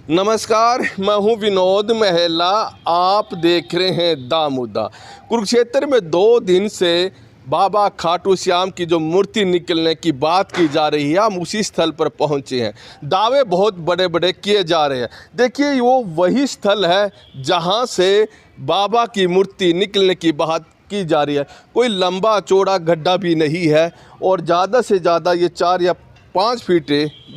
नमस्कार, मैं हूं विनोद महला। आप देख रहे हैं दा मुद्दा। कुरुक्षेत्र में 2 दिन से बाबा खाटू श्याम की जो मूर्ति निकलने की बात की जा रही है, हम उसी स्थल पर पहुंचे हैं। दावे बहुत बड़े बड़े किए जा रहे हैं। देखिए, वो वही स्थल है जहां से बाबा की मूर्ति निकलने की बात की जा रही है। कोई लंबा चौड़ा गड्ढा भी नहीं है और ज़्यादा से ज़्यादा ये 4 या 5 फीट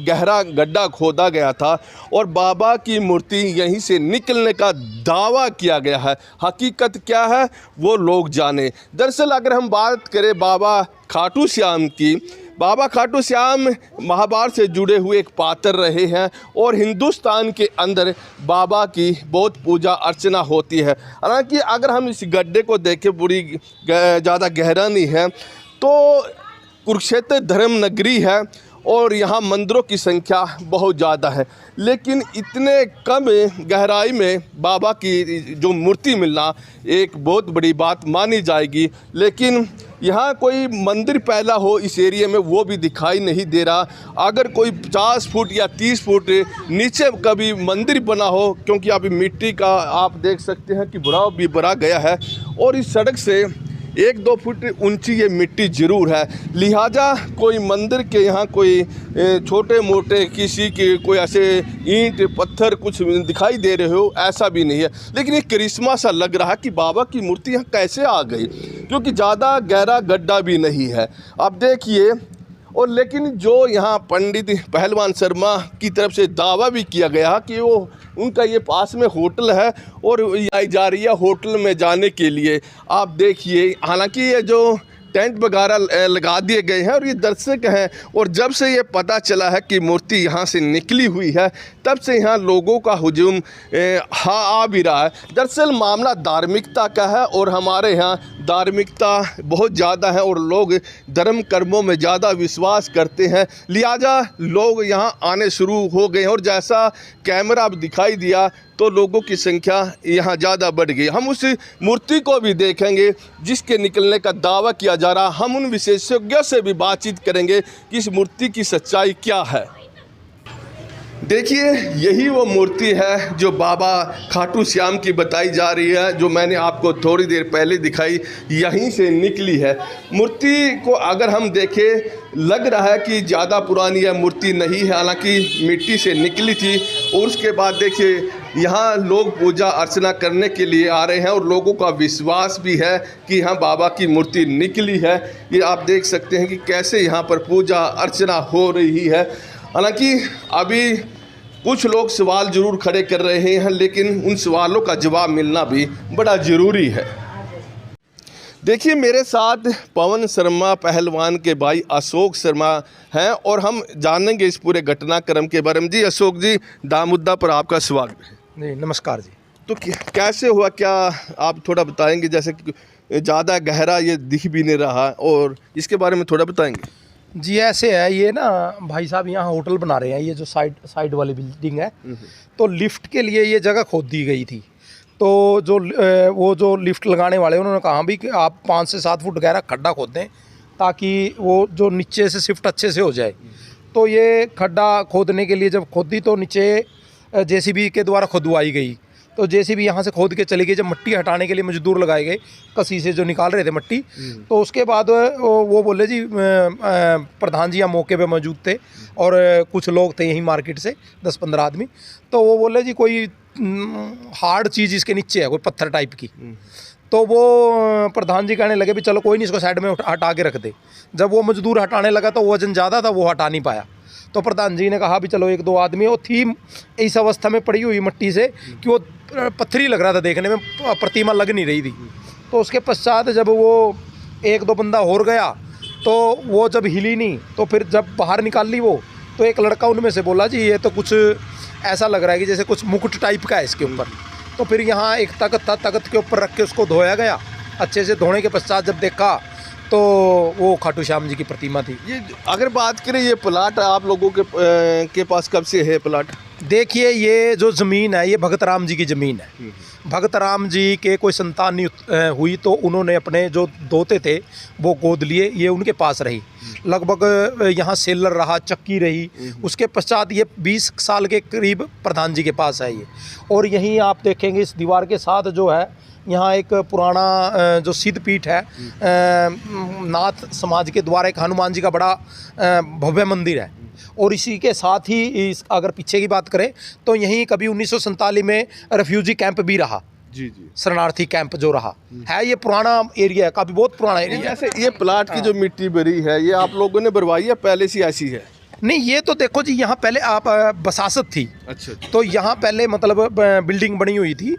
गहरा गड्ढा खोदा गया था और बाबा की मूर्ति यहीं से निकलने का दावा किया गया है। हकीकत क्या है वो लोग जाने। दरअसल अगर हम बात करें बाबा खाटू श्याम की, बाबा खाटू श्याम महाभारत से जुड़े हुए एक पात्र रहे हैं और हिंदुस्तान के अंदर बाबा की बहुत पूजा अर्चना होती है। हालांकि अगर हम इस गड्ढे को देखें, पूरी ज़्यादा गहरा नहीं है, तो कुरुक्षेत्र धर्म नगरी है और यहाँ मंदिरों की संख्या बहुत ज़्यादा है, लेकिन इतने कम गहराई में बाबा की जो मूर्ति मिलना एक बहुत बड़ी बात मानी जाएगी। लेकिन यहाँ कोई मंदिर पहला हो इस एरिया में वो भी दिखाई नहीं दे रहा। अगर कोई 50 फुट या 30 फुट नीचे कभी मंदिर बना हो, क्योंकि अभी मिट्टी का आप देख सकते हैं कि भराव भी भरा गया है और इस सड़क से 1-2 फुट ऊंची ये मिट्टी ज़रूर है। लिहाजा कोई मंदिर के यहाँ कोई छोटे मोटे किसी के कोई ऐसे ईंट पत्थर कुछ दिखाई दे रहे हो, ऐसा भी नहीं है। लेकिन एक करिश्मा सा लग रहा है कि बाबा की मूर्ति यहाँ कैसे आ गई, क्योंकि ज़्यादा गहरा गड्ढा भी नहीं है। आप देखिए, और लेकिन जो यहाँ पंडित पहलवान शर्मा की तरफ से दावा भी किया गया कि वो उनका ये पास में होटल है और आई जा रही है होटल में जाने के लिए। आप देखिए, हालांकि ये जो टेंट वगैरह लगा दिए गए हैं और ये दर्शक हैं, और जब से ये पता चला है कि मूर्ति यहाँ से निकली हुई है, तब से यहाँ लोगों का हुजूम आ भी रहा है। दरअसल मामला धार्मिकता का है और हमारे यहाँ धार्मिकता बहुत ज़्यादा है और लोग धर्म कर्मों में ज़्यादा विश्वास करते हैं। लिहाजा लोग यहाँ आने शुरू हो गए हैं और जैसा कैमरा अब दिखाई दिया तो लोगों की संख्या यहाँ ज़्यादा बढ़ गई। हम उस मूर्ति को भी देखेंगे जिसके निकलने का दावा किया जा रहा। हम उन विशेषज्ञों से भी बातचीत करेंगे कि इस मूर्ति की सच्चाई क्या है। देखिए, यही वो मूर्ति है जो बाबा खाटू श्याम की बताई जा रही है, जो मैंने आपको थोड़ी देर पहले दिखाई, यहीं से निकली है। मूर्ति को अगर हम देखें, लग रहा है कि ज़्यादा पुरानी यह मूर्ति नहीं है, हालांकि मिट्टी से निकली थी। और उसके बाद देखिए, यहाँ लोग पूजा अर्चना करने के लिए आ रहे हैं और लोगों का विश्वास भी है कि यहाँ बाबा की मूर्ति निकली है। ये आप देख सकते हैं कि कैसे यहाँ पर पूजा अर्चना हो रही है। हालांकि अभी कुछ लोग सवाल ज़रूर खड़े कर रहे हैं, लेकिन उन सवालों का जवाब मिलना भी बड़ा ज़रूरी है। देखिए, मेरे साथ पवन शर्मा पहलवान के भाई अशोक शर्मा हैं और हम जानेंगे इस पूरे घटनाक्रम के बारे में। जी अशोक जी, दा मुद्दा पर आपका स्वागत है। नहीं, नमस्कार जी। तो कैसे हुआ, क्या आप थोड़ा बताएंगे? जैसे कि ज़्यादा गहरा ये दिख भी नहीं रहा, और इसके बारे में थोड़ा बताएंगे। जी ऐसे है, ये ना भाई साहब यहाँ होटल बना रहे हैं। ये जो साइड वाली बिल्डिंग है, तो लिफ्ट के लिए ये जगह खोद दी गई थी। तो वो जो लिफ्ट लगाने वाले उन्होंने कहा भी कि आप 5 से 7 फुट गहरा खड्डा खोद दें ताकि वो जो नीचे से शिफ्ट अच्छे से हो जाए। तो ये खड्डा खोदने के लिए जब खोदी तो नीचे जेसीबी के द्वारा खुदवाई गई। तो जेसीबी यहाँ से खोद के चली गई। जब मिट्टी हटाने के लिए मजदूर लगाए गए, कसी से जो निकाल रहे थे मिट्टी, तो उसके बाद वो बोले जी, प्रधान जी यहाँ मौके पे मौजूद थे और कुछ लोग थे यहीं मार्केट से 10-15 आदमी। तो वो बोले जी कोई हार्ड चीज़ इसके नीचे है, कोई पत्थर टाइप की। तो वो प्रधान जी कहने लगे भी चलो कोई नहीं, इसको साइड में हटा के रख दे। जब वो मजदूर हटाने लगा तो वजन ज़्यादा था, वो हटा नहीं पाया। तो प्रधान जी ने कहा भी चलो 1-2 आदमी, वो थी इस अवस्था में पड़ी हुई मिट्टी से कि वो पत्थरी लग रहा था देखने में, प्रतिमा लग नहीं रही थी। तो उसके पश्चात जब वो 1-2 बंदा और गया तो वो जब हिली नहीं, तो फिर जब बाहर निकाल ली वो, तो एक लड़का उनमें से बोला जी ये तो कुछ ऐसा लग रहा है कि जैसे कुछ मुकुट टाइप का है इसके ऊपर। तो फिर यहाँ एक तख्त था, तख्त के ऊपर रख के उसको धोया गया। अच्छे से धोने के पश्चात जब देखा तो वो खाटू श्याम जी की प्रतिमा थी। ये अगर बात करें, ये प्लाट आप लोगों के पास कब से है प्लाट? देखिए ये जो ज़मीन है ये भगत राम जी की ज़मीन है। भगत राम जी के कोई संतान नहीं हुई तो उन्होंने अपने जो दोते थे वो गोद लिए, ये उनके पास रही। लगभग यहाँ सेलर रहा, चक्की रही, उसके पश्चात ये 20 साल के करीब प्रधान जी के पास है ये। और यहीं आप देखेंगे इस दीवार के साथ जो है यहाँ एक पुराना जो सिद्ध पीठ है, नाथ समाज के द्वारा एक हनुमान जी का बड़ा भव्य मंदिर है। और इसी के साथ ही अगर पीछे की बात करें तो यहीं कभी 1947 में रेफ्यूजी कैंप भी रहा। जी जी, शरणार्थी कैंप जो रहा है, ये पुराना एरिया है, काफ़ी बहुत पुराना एरिया है। ऐसे ये प्लाट की जो मिट्टी भरी है, ये आप लोगों ने भरवाई है, पहले से ऐसी है? नहीं, ये तो देखो जी, यहाँ पहले आप बसासत थी। अच्छा। तो यहाँ पहले मतलब बिल्डिंग बनी हुई थी।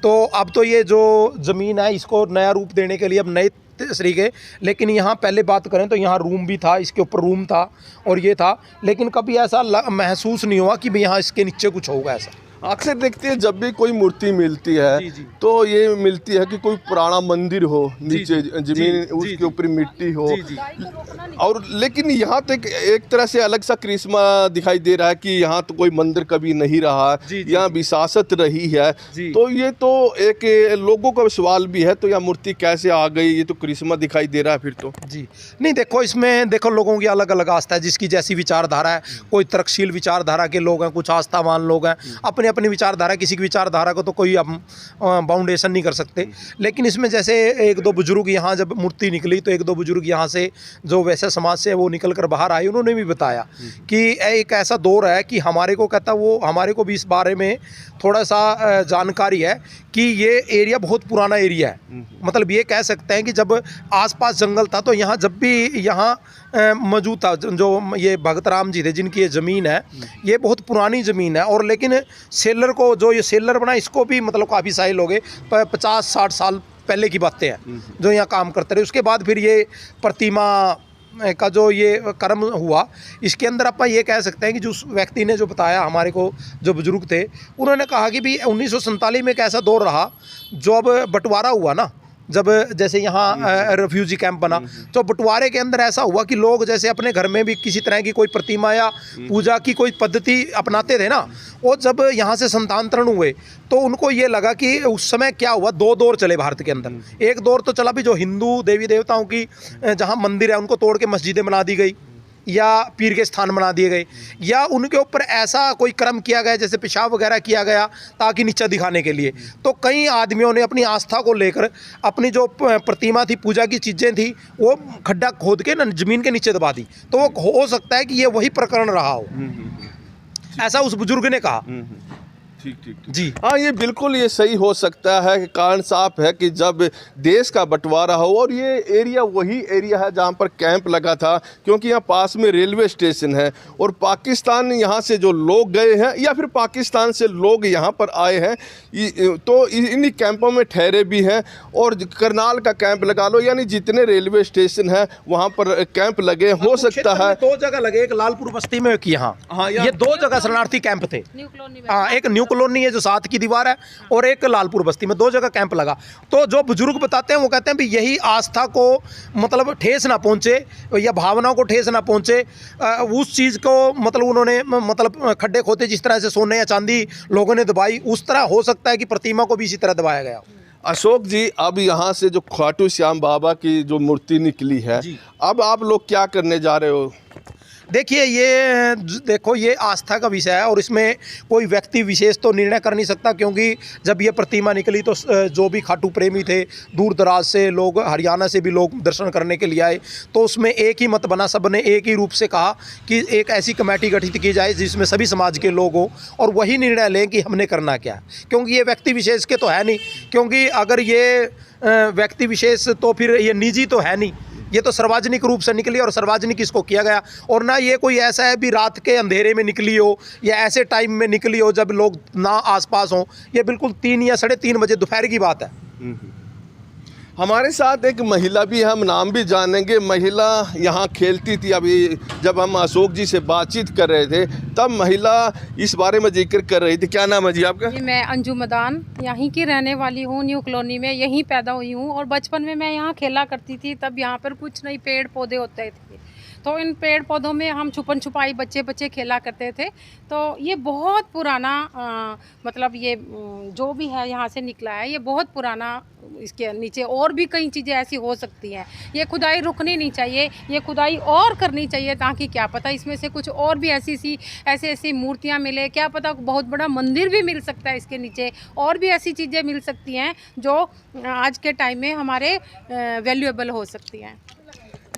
तो अब तो ये जो ज़मीन है इसको नया रूप देने के लिए अब नए तरीके, लेकिन यहाँ पहले बात करें तो यहाँ रूम भी था, इसके ऊपर रूम था और ये था, लेकिन कभी ऐसा महसूस नहीं हुआ कि भाई यहाँ इसके नीचे कुछ होगा ऐसा। अक्सर देखते हैं जब भी कोई मूर्ति मिलती है जी, जी। तो ये मिलती है कि कोई पुराना मंदिर हो, नीचे जमीन उसके ऊपर मिट्टी हो। और लेकिन यहाँ तक एक तरह से अलग सा करिश्मा दिखाई दे रहा है कि यहाँ तो कोई मंदिर कभी नहीं रहा, यहाँ विरासत रही है। तो ये तो एक लोगों का सवाल भी है, तो यहाँ मूर्ति कैसे आ गई, ये तो करिश्मा दिखाई दे रहा है फिर तो। जी नहीं, देखो इसमें देखो लोगों की अलग अलग आस्था है, जिसकी जैसी विचारधारा है। कोई तर्कशील विचारधारा के लोग हैं, कुछ आस्थावान लोग हैं, अपने अपनी विचारधारा, किसी की विचारधारा को तो कोई हम बाउंडेशन नहीं कर सकते। लेकिन इसमें जैसे एक दो बुजुर्ग यहाँ जब मूर्ति निकली तो एक दो बुजुर्ग यहाँ से जो वैसे समाज से वो निकल कर बाहर आए, उन्होंने भी बताया कि एक ऐसा दौर है कि हमारे को कहता वो हमारे को भी इस बारे में थोड़ा सा जानकारी है कि ये एरिया बहुत पुराना एरिया है। मतलब ये कह सकते हैं कि जब आसपास जंगल था तो यहाँ जब भी यहाँ मौजूद था, जो ये भगत राम जी थे जिनकी ये ज़मीन है, ये बहुत पुरानी ज़मीन है। और लेकिन सेलर को जो ये सेलर बना, इसको भी मतलब काफ़ी साल हो गए, 50-60 साल पहले की बातें हैं जो यहाँ काम करते रहे। उसके बाद फिर ये प्रतिमा का जो ये कर्म हुआ, इसके अंदर अपन ये कह सकते हैं कि जो उस व्यक्ति ने जो बताया हमारे को, जो बुजुर्ग थे, उन्होंने कहा कि भी 1947 में एक ऐसा दौर रहा जो अब बंटवारा हुआ ना, जब जैसे यहाँ रेफ्यूजी कैंप बना, तो बंटवारे के अंदर ऐसा हुआ कि लोग जैसे अपने घर में भी किसी तरह की कोई प्रतिमा या पूजा की कोई पद्धति अपनाते थे ना, और जब यहाँ से संतांतरण हुए तो उनको ये लगा कि उस समय क्या हुआ, दो दौर चले भारत के अंदर। एक दौर तो चला भी जो हिंदू देवी देवताओं की जहाँ मंदिर है उनको तोड़ के मस्जिदें बना दी गई या पीर के स्थान बना दिए गए, या उनके ऊपर ऐसा कोई कर्म किया गया जैसे पेशाब वगैरह किया गया ताकि नीचा दिखाने के लिए। तो कई आदमियों ने अपनी आस्था को लेकर अपनी जो प्रतिमा थी, पूजा की चीज़ें थी, वो खड्डा खोद के ना ज़मीन के नीचे दबा दी। तो वो हो सकता है कि ये वही प्रकरण रहा हो, ऐसा उस बुजुर्ग ने कहा। ठीक ठीक जी हाँ, ये बिल्कुल ये सही हो सकता है कि कारण साफ है कि जब देश का बंटवारा हो, और ये एरिया वही एरिया है जहाँ पर कैंप लगा था, क्योंकि यहाँ पास में रेलवे स्टेशन है और पाकिस्तान यहाँ से जो लोग गए हैं या फिर पाकिस्तान से लोग यहाँ पर आए हैं तो इन्हीं कैंपों में ठहरे भी हैं। और करनाल का कैंप लगा लो, यानी जितने रेलवे स्टेशन है वहाँ पर कैंप लगे, हो सकता है 2 जगह लगे, एक लालपुर बस्ती में, एक यहाँ। ये 2 जगह शरणार्थी कैंप थे। हाँ, एक न्यू कॉलोनी है जो 7 की दीवार है, और एक लालपुर बस्ती में, 2 जगह कैंप लगा। तो जो बुजुर्ग बताते हैं वो कहते हैं भी यही आस्था को मतलब ठेस ना पहुंचे या भावनाओं को ठेस ना पहुंचे, उस चीज़ को मतलब उन्होंने मतलब खड्डे खोदे, जिस तरह से सोने या चांदी लोगों ने दबाई, उस तरह हो सकता है कि प्रतिमा को भी इसी तरह दबाया गया। अशोक जी, अब यहाँ से जो खाटू श्याम बाबा की जो मूर्ति निकली है, अब आप लोग क्या करने जा रहे हो? देखिए ये आस्था का विषय है और इसमें कोई व्यक्ति विशेष तो निर्णय कर नहीं सकता, क्योंकि जब ये प्रतिमा निकली तो जो भी खाटू प्रेमी थे, दूर दराज से लोग, हरियाणा से भी लोग दर्शन करने के लिए आए, तो उसमें एक ही मत बना, सब ने एक ही रूप से कहा कि एक ऐसी कमेटी गठित की जाए जिसमें सभी समाज के लोग हों और वही निर्णय लें कि हमने करना क्या, क्योंकि ये व्यक्ति विशेष के तो है नहीं, क्योंकि अगर ये व्यक्ति विशेष तो फिर ये निजी तो है नहीं, ये तो सार्वजनिक रूप से निकली और सार्वजनिक इसको किया गया। और ना ये कोई ऐसा है भी रात के अंधेरे में निकली हो या ऐसे टाइम में निकली हो जब लोग ना आसपास हों, ये बिल्कुल 3 या 3:30 बजे दोपहर की बात है। हमारे साथ एक महिला भी है, हम नाम भी जानेंगे। महिला यहाँ खेलती थी। अभी जब हम अशोक जी से बातचीत कर रहे थे तब महिला इस बारे में जिक्र कर रही थी। क्या नाम है जी आपका? जी, मैं अंजू मदान यहीं की रहने वाली हूँ। न्यू कॉलोनी में यहीं पैदा हुई हूँ और बचपन में मैं यहाँ खेला करती थी। तब यहाँ पर कुछ नहीं पेड़ पौधे होते थे, तो इन पेड़ पौधों में हम छुपन छुपाई बच्चे खेला करते थे। तो ये बहुत पुराना मतलब ये जो भी है यहाँ से निकला है, ये बहुत पुराना। इसके नीचे और भी कई चीज़ें ऐसी हो सकती हैं। ये खुदाई रुकनी नहीं चाहिए, ये खुदाई और करनी चाहिए, ताकि क्या पता इसमें से कुछ और भी ऐसी मूर्तियाँ मिले। क्या पता बहुत बड़ा मंदिर भी मिल सकता है इसके नीचे, और भी ऐसी चीज़ें मिल सकती हैं जो आज के टाइम में हमारे वैल्यूएबल हो सकती हैं।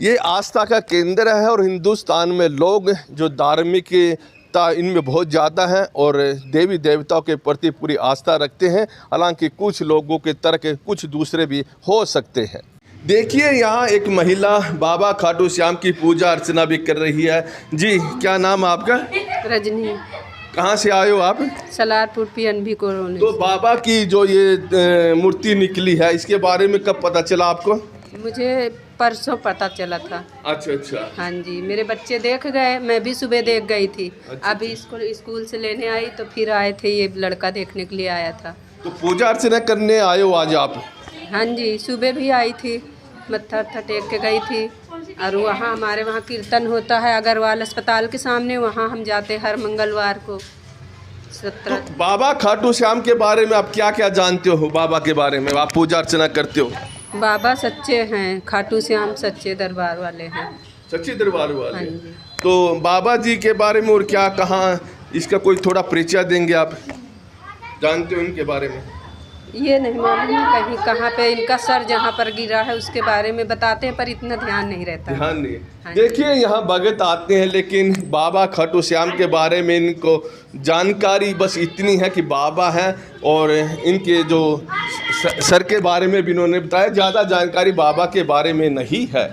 ये आस्था का केंद्र है और हिंदुस्तान में लोग जो धार्मिकता इनमें बहुत ज़्यादा है और देवी देवताओं के प्रति पूरी आस्था रखते हैं। हालांकि कुछ लोगों के तर्क कुछ दूसरे भी हो सकते हैं। देखिए यहाँ एक महिला बाबा खाटू श्याम की पूजा अर्चना भी कर रही है। जी, क्या नाम है आपका? रजनी। कहाँ से आए हो आप? Salarpur PNB colony. तो बाबा की जो ये मूर्ति निकली है, इसके बारे में कब पता चला आपको? मुझे परसों पता चला था। अच्छा। हाँ जी, मेरे बच्चे देख गए, मैं भी सुबह देख गई थी। अभी स्कूल से लेने आई तो फिर आए थे, ये लड़का देखने के लिए आया था। तो पूजा अर्चना करने आए हो आज आप? हाँ जी, सुबह भी आई थी, मत्था टेक के गई थी। और वहाँ हमारे वहाँ कीर्तन होता है अग्रवाल अस्पताल के सामने, वहाँ हम जाते हर मंगलवार को 17। तो बाबा खाटू श्याम के बारे में आप क्या क्या जानते हो? बाबा के बारे में आप पूजा अर्चना करते हो? बाबा सच्चे हैं, खाटू श्याम सच्चे दरबार वाले हैं। सच्चे दरबार वाले। हाँ जी। तो बाबा जी के बारे में और क्या कहाँ, इसका कोई थोड़ा परिचय देंगे आप? जानते हो इनके बारे में? ये नहीं मालूम कहीं कहाँ पे इनका सर जहाँ पर गिरा है उसके बारे में बताते हैं, पर इतना ध्यान नहीं रहता। ध्यान नहीं। हाँ। देखिए यहाँ भगत आते हैं, लेकिन बाबा खाटू श्याम के बारे में इनको जानकारी बस इतनी है कि बाबा हैं और इनके जो सर के बारे में भी इन्होंने बताया। ज़्यादा जानकारी बाबा के बारे में नहीं है।